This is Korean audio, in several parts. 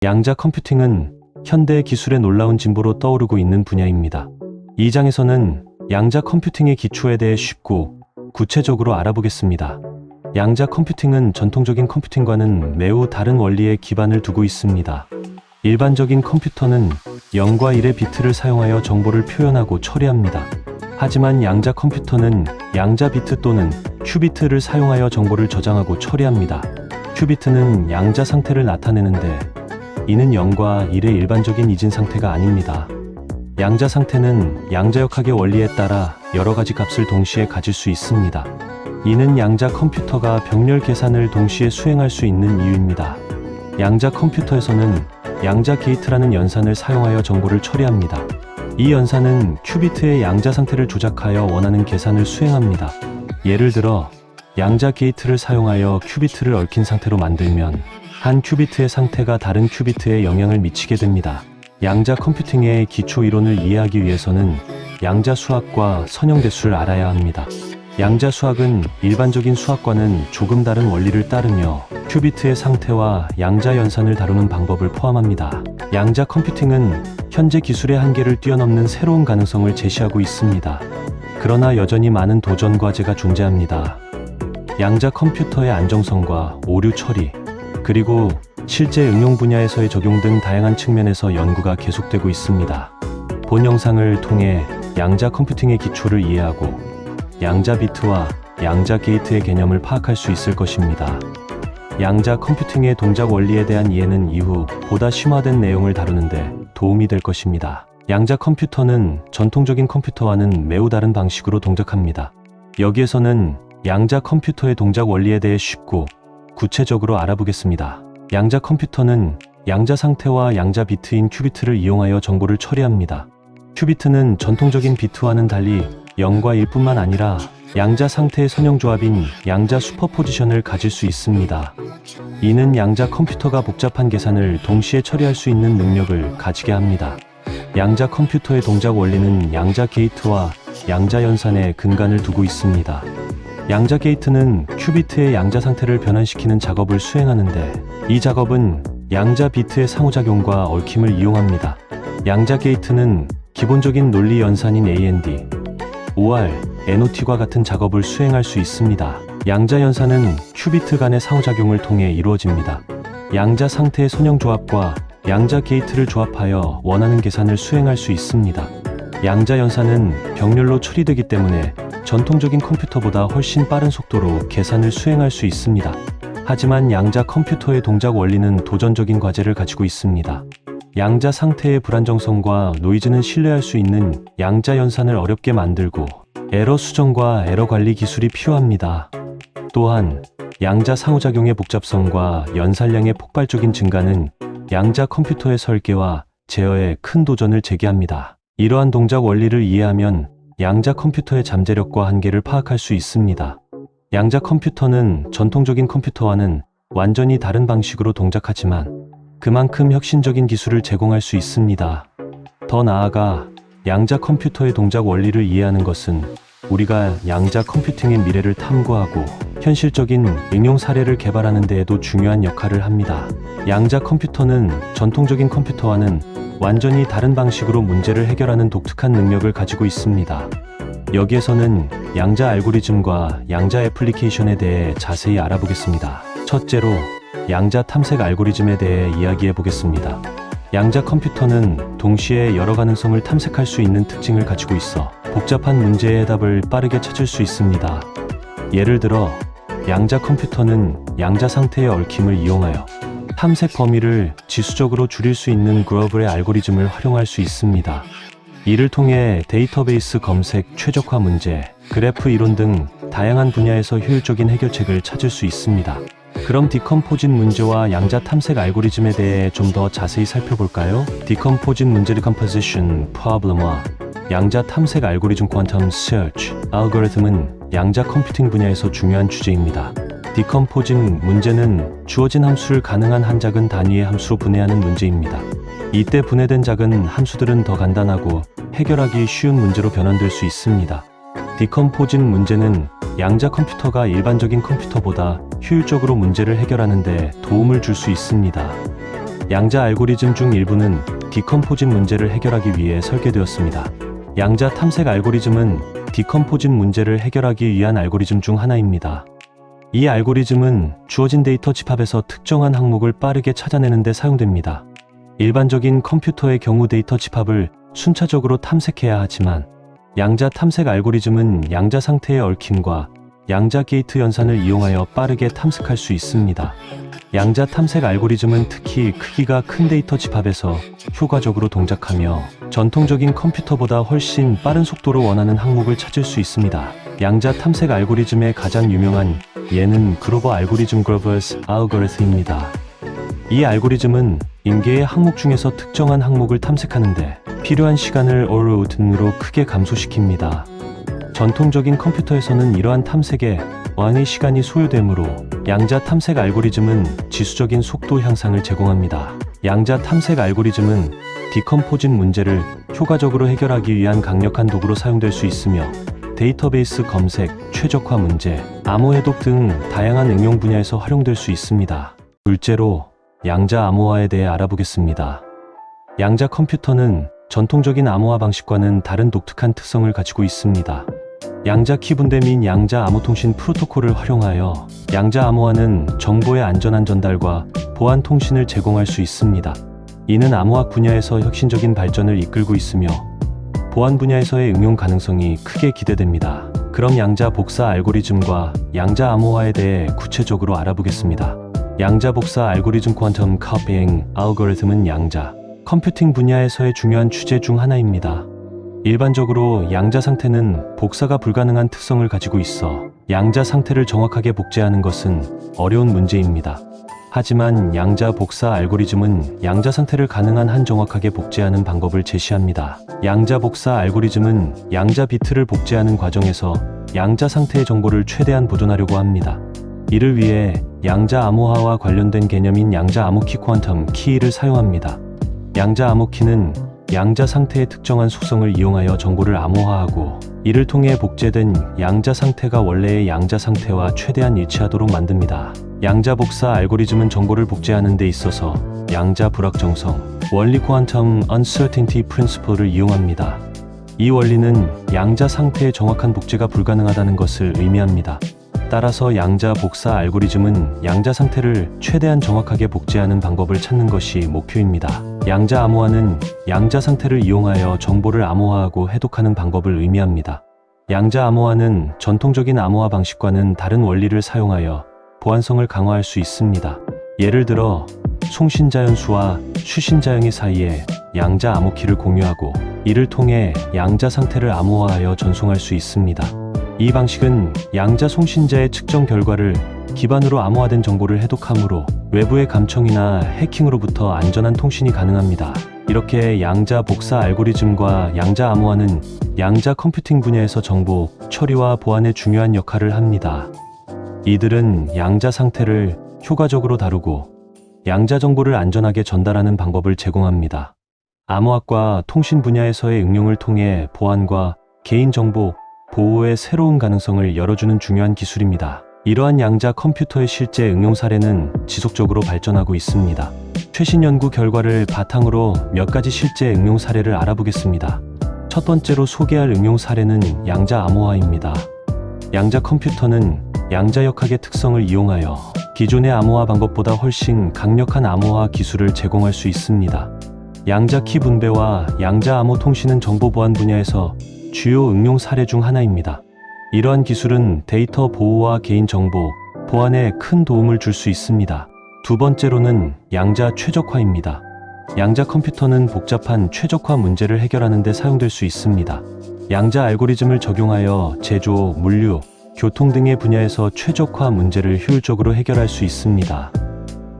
양자 컴퓨팅은 현대 기술의 놀라운 진보로 떠오르고 있는 분야입니다. 이 장에서는 양자 컴퓨팅의 기초에 대해 쉽고 구체적으로 알아보겠습니다. 양자 컴퓨팅은 전통적인 컴퓨팅과는 매우 다른 원리에 기반을 두고 있습니다. 일반적인 컴퓨터는 0과 1의 비트를 사용하여 정보를 표현하고 처리합니다. 하지만 양자 컴퓨터는 양자 비트 또는 큐비트를 사용하여 정보를 저장하고 처리합니다. 큐비트는 양자 상태를 나타내는데 이는 0과 1의 일반적인 이진 상태가 아닙니다. 양자 상태는 양자역학의 원리에 따라 여러 가지 값을 동시에 가질 수 있습니다. 이는 양자 컴퓨터가 병렬 계산을 동시에 수행할 수 있는 이유입니다. 양자 컴퓨터에서는 양자 게이트라는 연산을 사용하여 정보를 처리합니다. 이 연산은 큐비트의 양자 상태를 조작하여 원하는 계산을 수행합니다. 예를 들어 양자 게이트를 사용하여 큐비트를 얽힌 상태로 만들면 한 큐비트의 상태가 다른 큐비트에 영향을 미치게 됩니다. 양자 컴퓨팅의 기초 이론을 이해하기 위해서는 양자 수학과 선형대수를 알아야 합니다. 양자 수학은 일반적인 수학과는 조금 다른 원리를 따르며 큐비트의 상태와 양자 연산을 다루는 방법을 포함합니다. 양자 컴퓨팅은 현재 기술의 한계를 뛰어넘는 새로운 가능성을 제시하고 있습니다. 그러나 여전히 많은 도전 과제가 존재합니다. 양자 컴퓨터의 안정성과 오류 처리, 그리고 실제 응용 분야에서의 적용 등 다양한 측면에서 연구가 계속되고 있습니다. 본 영상을 통해 양자 컴퓨팅의 기초를 이해하고 양자 비트와 양자 게이트의 개념을 파악할 수 있을 것입니다. 양자 컴퓨팅의 동작 원리에 대한 이해는 이후 보다 심화된 내용을 다루는데 도움이 될 것입니다. 양자 컴퓨터는 전통적인 컴퓨터와는 매우 다른 방식으로 동작합니다. 여기에서는 양자 컴퓨터의 동작 원리에 대해 쉽고 구체적으로 알아보겠습니다. 양자 컴퓨터는 양자 상태와 양자 비트인 큐비트를 이용하여 정보를 처리합니다. 큐비트는 전통적인 비트와는 달리 0과 1뿐만 아니라 양자 상태의 선형조합인 양자 슈퍼포지션을 가질 수 있습니다. 이는 양자 컴퓨터가 복잡한 계산을 동시에 처리할 수 있는 능력을 가지게 합니다. 양자 컴퓨터의 동작 원리는 양자 게이트와 양자 연산에 근간을 두고 있습니다. 양자 게이트는 큐비트의 양자 상태를 변환시키는 작업을 수행하는데 이 작업은 양자 비트의 상호작용과 얽힘을 이용합니다. 양자 게이트는 기본적인 논리 연산인 AND, OR, NOT과 같은 작업을 수행할 수 있습니다. 양자 연산은 큐비트 간의 상호작용을 통해 이루어집니다. 양자 상태의 선형조합과 양자 게이트를 조합하여 원하는 계산을 수행할 수 있습니다. 양자 연산은 병렬로 처리되기 때문에 전통적인 컴퓨터보다 훨씬 빠른 속도로 계산을 수행할 수 있습니다. 하지만 양자 컴퓨터의 동작 원리는 도전적인 과제를 가지고 있습니다. 양자 상태의 불안정성과 노이즈는 신뢰할 수 있는 양자 연산을 어렵게 만들고 에러 수정과 에러 관리 기술이 필요합니다. 또한 양자 상호작용의 복잡성과 연산량의 폭발적인 증가는 양자 컴퓨터의 설계와 제어에 큰 도전을 제기합니다. 이러한 동작 원리를 이해하면 양자 컴퓨터의 잠재력과 한계를 파악할 수 있습니다. 양자 컴퓨터는 전통적인 컴퓨터와는 완전히 다른 방식으로 동작하지만 그만큼 혁신적인 기술을 제공할 수 있습니다. 더 나아가 양자 컴퓨터의 동작 원리를 이해하는 것은 우리가 양자 컴퓨팅의 미래를 탐구하고 현실적인 응용 사례를 개발하는 데에도 중요한 역할을 합니다. 양자 컴퓨터는 전통적인 컴퓨터와는 완전히 다른 방식으로 문제를 해결하는 독특한 능력을 가지고 있습니다. 여기에서는 양자 알고리즘과 양자 애플리케이션에 대해 자세히 알아보겠습니다. 첫째로 양자 탐색 알고리즘에 대해 이야기해 보겠습니다. 양자 컴퓨터는 동시에 여러 가능성을 탐색할 수 있는 특징을 가지고 있어 복잡한 문제의 해답을 빠르게 찾을 수 있습니다. 예를 들어 양자 컴퓨터는 양자 상태의 얽힘을 이용하여 탐색 범위를 지수적으로 줄일 수 있는 그로블의 알고리즘을 활용할 수 있습니다. 이를 통해 데이터베이스 검색, 최적화 문제, 그래프 이론 등 다양한 분야에서 효율적인 해결책을 찾을 수 있습니다. 그럼 디컴포짓 문제와 양자 탐색 알고리즘에 대해 좀 더 자세히 살펴볼까요? 디컴포짓 문제 Decomposition Problem과 양자 탐색 알고리즘 Quantum Search Algorithm은 양자 컴퓨팅 분야에서 중요한 주제입니다. 디컴포짓 문제는 주어진 함수를 가능한 한 작은 단위의 함수로 분해하는 문제입니다. 이때 분해된 작은 함수들은 더 간단하고 해결하기 쉬운 문제로 변환될 수 있습니다. 디컴포짓 문제는 양자 컴퓨터가 일반적인 컴퓨터보다 효율적으로 문제를 해결하는 데 도움을 줄 수 있습니다. 양자 알고리즘 중 일부는 디컴포짓 문제를 해결하기 위해 설계되었습니다. 양자 탐색 알고리즘은 디컴포짓 문제를 해결하기 위한 알고리즘 중 하나입니다. 이 알고리즘은 주어진 데이터 집합에서 특정한 항목을 빠르게 찾아내는 데 사용됩니다. 일반적인 컴퓨터의 경우 데이터 집합을 순차적으로 탐색해야 하지만 양자 탐색 알고리즘은 양자 상태의 얽힘과 양자 게이트 연산을 이용하여 빠르게 탐색할 수 있습니다. 양자 탐색 알고리즘은 특히 크기가 큰 데이터 집합에서 효과적으로 동작하며 전통적인 컴퓨터보다 훨씬 빠른 속도로 원하는 항목을 찾을 수 있습니다. 양자 탐색 알고리즘의 가장 유명한 예는 그로버 알고리즘 그로버스 알고리즘입니다. 이 알고리즘은 인계의 항목 중에서 특정한 항목을 탐색하는데 필요한 시간을 어로우튼으로 크게 감소시킵니다. 전통적인 컴퓨터에서는 이러한 탐색에 왕의 시간이 소요되므로 양자 탐색 알고리즘은 지수적인 속도 향상을 제공합니다. 양자 탐색 알고리즘은 디컴포짓 문제를 효과적으로 해결하기 위한 강력한 도구로 사용될 수 있으며 데이터베이스 검색, 최적화 문제, 암호 해독 등 다양한 응용 분야에서 활용될 수 있습니다. 둘째로 양자 암호화에 대해 알아보겠습니다. 양자 컴퓨터는 전통적인 암호화 방식과는 다른 독특한 특성을 가지고 있습니다. 양자 키 분대 및 양자 암호 통신 프로토콜을 활용하여 양자 암호화는 정보의 안전한 전달과 보안 통신을 제공할 수 있습니다. 이는 암호학 분야에서 혁신적인 발전을 이끌고 있으며 보안 분야에서의 응용 가능성이 크게 기대됩니다. 그럼 양자 복사 알고리즘과 양자 암호화에 대해 구체적으로 알아보겠습니다. 양자 복사 알고리즘 퀀텀 커피잉 알고리즘은 양자 컴퓨팅 분야에서의 중요한 주제 중 하나입니다. 일반적으로 양자 상태는 복사가 불가능한 특성을 가지고 있어 양자 상태를 정확하게 복제하는 것은 어려운 문제입니다. 하지만 양자 복사 알고리즘은 양자 상태를 가능한 한 정확하게 복제하는 방법을 제시합니다. 양자 복사 알고리즘은 양자 비트를 복제하는 과정에서 양자 상태의 정보를 최대한 보존하려고 합니다. 이를 위해 양자 암호화와 관련된 개념인 양자 암호키 퀀텀 키를 사용합니다. 양자 암호키는 양자 상태의 특정한 속성을 이용하여 정보를 암호화하고 이를 통해 복제된 양자 상태가 원래의 양자 상태와 최대한 일치하도록 만듭니다. 양자 복사 알고리즘은 정보를 복제하는 데 있어서 양자 불확정성, 원리 퀀텀 uncertainty principle를 이용합니다. 이 원리는 양자 상태의 정확한 복제가 불가능하다는 것을 의미합니다. 따라서 양자 복사 알고리즘은 양자 상태를 최대한 정확하게 복제하는 방법을 찾는 것이 목표입니다. 양자 암호화는 양자 상태를 이용하여 정보를 암호화하고 해독하는 방법을 의미합니다. 양자 암호화는 전통적인 암호화 방식과는 다른 원리를 사용하여 보안성을 강화할 수 있습니다. 예를 들어 송신자연수와 추신자연이 사이에 양자 암호키를 공유하고 이를 통해 양자 상태를 암호화하여 전송할 수 있습니다. 이 방식은 양자 송신자의 측정 결과를 기반으로 암호화된 정보를 해독하므로 외부의 감청이나 해킹으로부터 안전한 통신이 가능합니다. 이렇게 양자 복사 알고리즘과 양자 암호화는 양자 컴퓨팅 분야에서 정보 처리와 보안에 중요한 역할을 합니다. 이들은 양자 상태를 효과적으로 다루고 양자 정보를 안전하게 전달하는 방법을 제공합니다. 암호학과 통신 분야에서의 응용을 통해 보안과 개인정보 보호의 새로운 가능성을 열어주는 중요한 기술입니다. 이러한 양자 컴퓨터의 실제 응용 사례는 지속적으로 발전하고 있습니다. 최신 연구 결과를 바탕으로 몇 가지 실제 응용 사례를 알아보겠습니다. 첫 번째로 소개할 응용 사례는 양자 암호화입니다. 양자 컴퓨터는 양자역학의 특성을 이용하여 기존의 암호화 방법보다 훨씬 강력한 암호화 기술을 제공할 수 있습니다. 양자 키 분배와 양자 암호 통신은 정보 보안 분야에서 주요 응용 사례 중 하나입니다. 이러한 기술은 데이터 보호와 개인정보 보안에 큰 도움을 줄 수 있습니다. 두 번째로는 양자 최적화입니다. 양자 컴퓨터는 복잡한 최적화 문제를 해결하는 데 사용될 수 있습니다. 양자 알고리즘을 적용하여 제조, 물류, 교통 등의 분야에서 최적화 문제를 효율적으로 해결할 수 있습니다.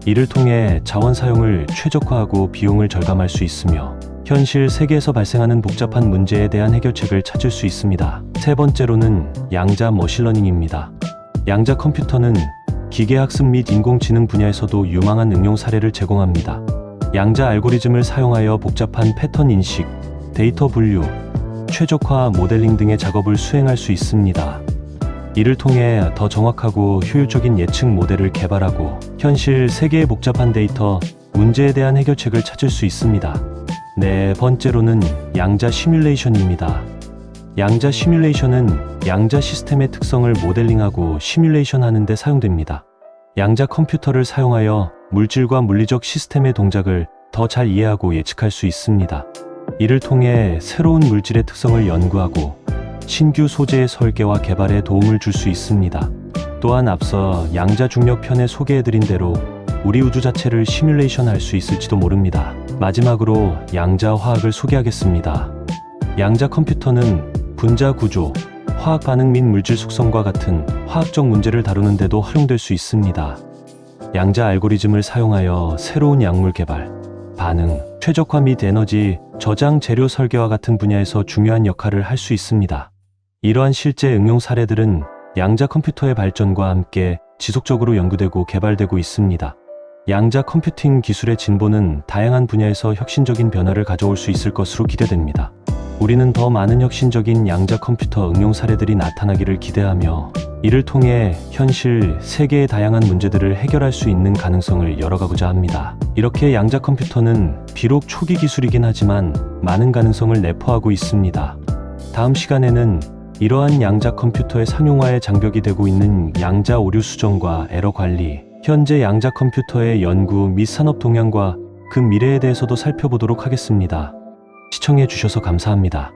이를 통해 자원 사용을 최적화하고 비용을 절감할 수 있으며 현실 세계에서 발생하는 복잡한 문제에 대한 해결책을 찾을 수 있습니다. 세 번째로는 양자 머신러닝입니다. 양자 컴퓨터는 기계학습 및 인공지능 분야에서도 유망한 응용 사례를 제공합니다. 양자 알고리즘을 사용하여 복잡한 패턴 인식, 데이터 분류, 최적화 모델링 등의 작업을 수행할 수 있습니다. 이를 통해 더 정확하고 효율적인 예측 모델을 개발하고 현실 세계의 복잡한 데이터 문제에 대한 해결책을 찾을 수 있습니다. 네 번째로는 양자 시뮬레이션입니다. 양자 시뮬레이션은 양자 시스템의 특성을 모델링하고 시뮬레이션 하는 데 사용됩니다. 양자 컴퓨터를 사용하여 물질과 물리적 시스템의 동작을 더 잘 이해하고 예측할 수 있습니다. 이를 통해 새로운 물질의 특성을 연구하고 신규 소재의 설계와 개발에 도움을 줄 수 있습니다. 또한 앞서 양자 중력 편에 소개해드린 대로 우리 우주 자체를 시뮬레이션 할 수 있을지도 모릅니다. 마지막으로 양자 화학을 소개하겠습니다. 양자 컴퓨터는 분자 구조, 화학 반응 및 물질 속성과 같은 화학적 문제를 다루는 데도 활용될 수 있습니다. 양자 알고리즘을 사용하여 새로운 약물 개발, 반응, 최적화 및 에너지, 저장 재료 설계와 같은 분야에서 중요한 역할을 할 수 있습니다. 이러한 실제 응용 사례들은 양자 컴퓨터의 발전과 함께 지속적으로 연구되고 개발되고 있습니다. 양자 컴퓨팅 기술의 진보는 다양한 분야에서 혁신적인 변화를 가져올 수 있을 것으로 기대됩니다. 우리는 더 많은 혁신적인 양자 컴퓨터 응용 사례들이 나타나기를 기대하며 이를 통해 현실 세계의 다양한 문제들을 해결할 수 있는 가능성을 열어가고자 합니다. 이렇게 양자 컴퓨터는 비록 초기 기술이긴 하지만 많은 가능성을 내포하고 있습니다. 다음 시간에는 이러한 양자 컴퓨터의 상용화에 장벽이 되고 있는 양자 오류 수정과 에러 관리, 현재 양자 컴퓨터의 연구 및 산업 동향과 그 미래에 대해서도 살펴보도록 하겠습니다. 시청해 주셔서 감사합니다.